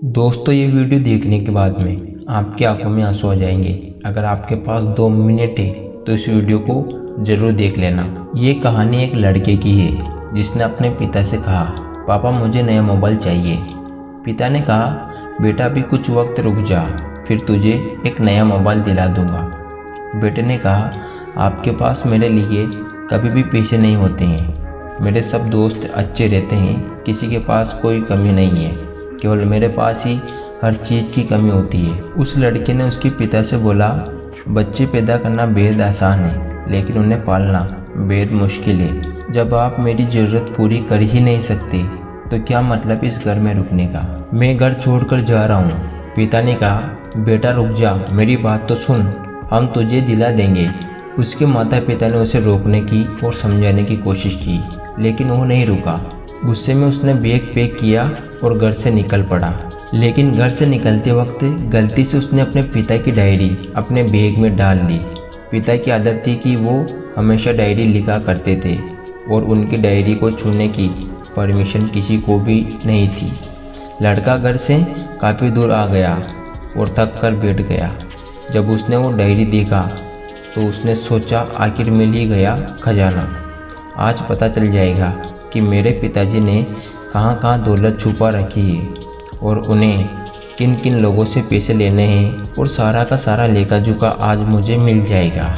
दोस्तों, ये वीडियो देखने के बाद में आपकी आंखों में आंसू आ जाएंगे। अगर आपके पास 2 मिनट है तो इस वीडियो को ज़रूर देख लेना। ये कहानी एक लड़के की है जिसने अपने पिता से कहा, पापा मुझे नया मोबाइल चाहिए। पिता ने कहा, बेटा अभी कुछ वक्त रुक जा, फिर तुझे एक नया मोबाइल दिला दूंगा। बेटे ने कहा, आपके पास मेरे लिए कभी भी पैसे नहीं होते हैं। मेरे सब दोस्त अच्छे रहते हैं, किसी के पास कोई कमी नहीं है, केवल मेरे पास ही हर चीज़ की कमी होती है। उस लड़के ने उसके पिता से बोला, बच्चे पैदा करना बेहद आसान है, लेकिन उन्हें पालना बेहद मुश्किल है। जब आप मेरी ज़रूरत पूरी कर ही नहीं सकते तो क्या मतलब इस घर में रुकने का। मैं घर छोड़कर जा रहा हूँ। पिता ने कहा, बेटा रुक जा, मेरी बात तो सुन, हम तुझे दिला देंगे। उसके माता पिता ने उसे रोकने की और समझाने की कोशिश की, लेकिन वो नहीं रुका। गुस्से में उसने बैग पैक किया और घर से निकल पड़ा। लेकिन घर से निकलते वक्त गलती से उसने अपने पिता की डायरी अपने बैग में डाल ली। पिता की आदत थी कि वो हमेशा डायरी लिखा करते थे और उनकी डायरी को छूने की परमिशन किसी को भी नहीं थी। लड़का घर से काफ़ी दूर आ गया और थक कर बैठ गया। जब उसने वो डायरी देखा तो उसने सोचा, आखिर मिल ही गया खजाना। आज पता चल जाएगा कि मेरे पिताजी ने कहाँ कहाँ दौलत छुपा रखी है और उन्हें किन किन लोगों से पैसे लेने हैं, और सारा का सारा लेखा जोखा आज मुझे मिल जाएगा।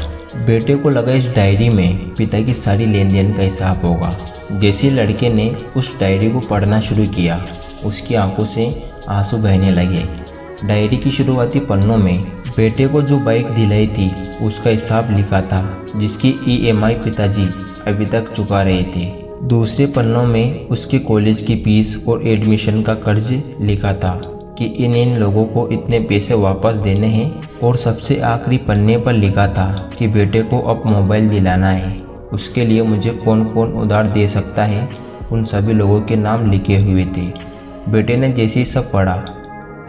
बेटे को लगा इस डायरी में पिता की सारी लेन देन का हिसाब होगा। जैसे लड़के ने उस डायरी को पढ़ना शुरू किया, उसकी आंखों से आंसू बहने लगे। डायरी की शुरुआती पन्नों में बेटे को जो बाइक दिलाई थी उसका हिसाब लिखा था, जिसकी EMI पिताजी अभी तक चुका रहे थे। दूसरे पन्नों में उसके कॉलेज की फीस और एडमिशन का कर्ज लिखा था कि इन लोगों को इतने पैसे वापस देने हैं। और सबसे आखिरी पन्ने पर लिखा था कि बेटे को अब मोबाइल दिलाना है, उसके लिए मुझे कौन कौन उधार दे सकता है। उन सभी लोगों के नाम लिखे हुए थे। बेटे ने जैसे ही सब पढ़ा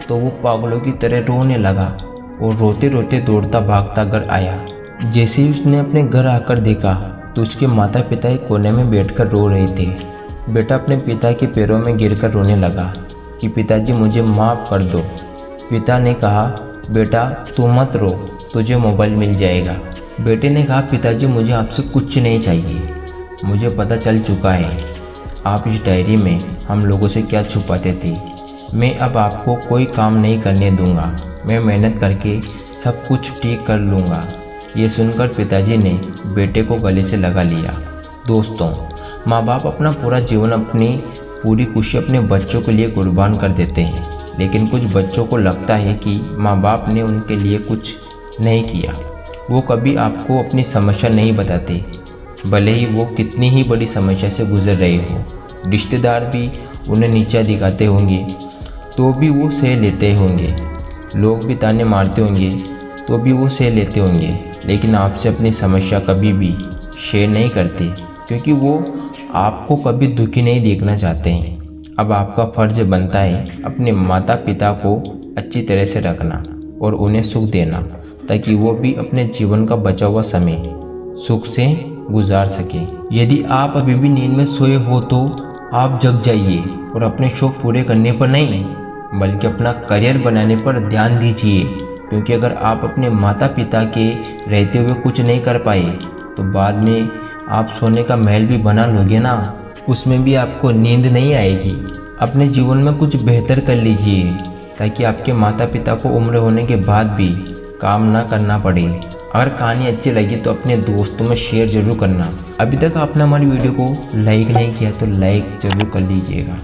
तो वो पागलों की तरह रोने लगा और रोते रोते दौड़ता भागता घर आया। जैसे ही उसने अपने घर आकर देखा तो उसके माता पिता एक कोने में बैठकर रो रहे थे। बेटा अपने पिता के पैरों में गिरकर रोने लगा कि पिताजी मुझे माफ़ कर दो। पिता ने कहा, बेटा तू मत रो, तुझे मोबाइल मिल जाएगा। बेटे ने कहा, पिताजी मुझे आपसे कुछ नहीं चाहिए, मुझे पता चल चुका है आप इस डायरी में हम लोगों से क्या छुपाते थे। मैं अब आपको कोई काम नहीं करने दूंगा, मैं मेहनत करके सब कुछ ठीक कर लूँगा। ये सुनकर पिताजी ने बेटे को गले से लगा लिया। दोस्तों, माँ बाप अपना पूरा जीवन अपनी पूरी खुशी अपने बच्चों के लिए कुर्बान कर देते हैं, लेकिन कुछ बच्चों को लगता है कि माँ बाप ने उनके लिए कुछ नहीं किया। वो कभी आपको अपनी समस्या नहीं बताते, भले ही वो कितनी ही बड़ी समस्या से गुजर रहे हो। रिश्तेदार भी उन्हें नीचा दिखाते होंगे तो भी वो सह लेते होंगे, लोग भी ताने मारते होंगे तो भी वो सह लेते होंगे, लेकिन आपसे अपनी समस्या कभी भी शेयर नहीं करते, क्योंकि वो आपको कभी दुखी नहीं देखना चाहते हैं। अब आपका फ़र्ज बनता है अपने माता पिता को अच्छी तरह से रखना और उन्हें सुख देना, ताकि वो भी अपने जीवन का बचा हुआ समय सुख से गुजार सके। यदि आप अभी भी नींद में सोए हो तो आप जग जाइए और अपने शौक पूरे करने पर नहीं, बल्कि अपना करियर बनाने पर ध्यान दीजिए। क्योंकि अगर आप अपने माता पिता के रहते हुए कुछ नहीं कर पाए तो बाद में आप सोने का महल भी बना लोगे ना, उसमें भी आपको नींद नहीं आएगी। अपने जीवन में कुछ बेहतर कर लीजिए ताकि आपके माता पिता को उम्र होने के बाद भी काम ना करना पड़े। अगर कहानी अच्छी लगी तो अपने दोस्तों में शेयर ज़रूर करना। अभी तक आपने हमारी वीडियो को लाइक नहीं किया तो लाइक ज़रूर कर लीजिएगा।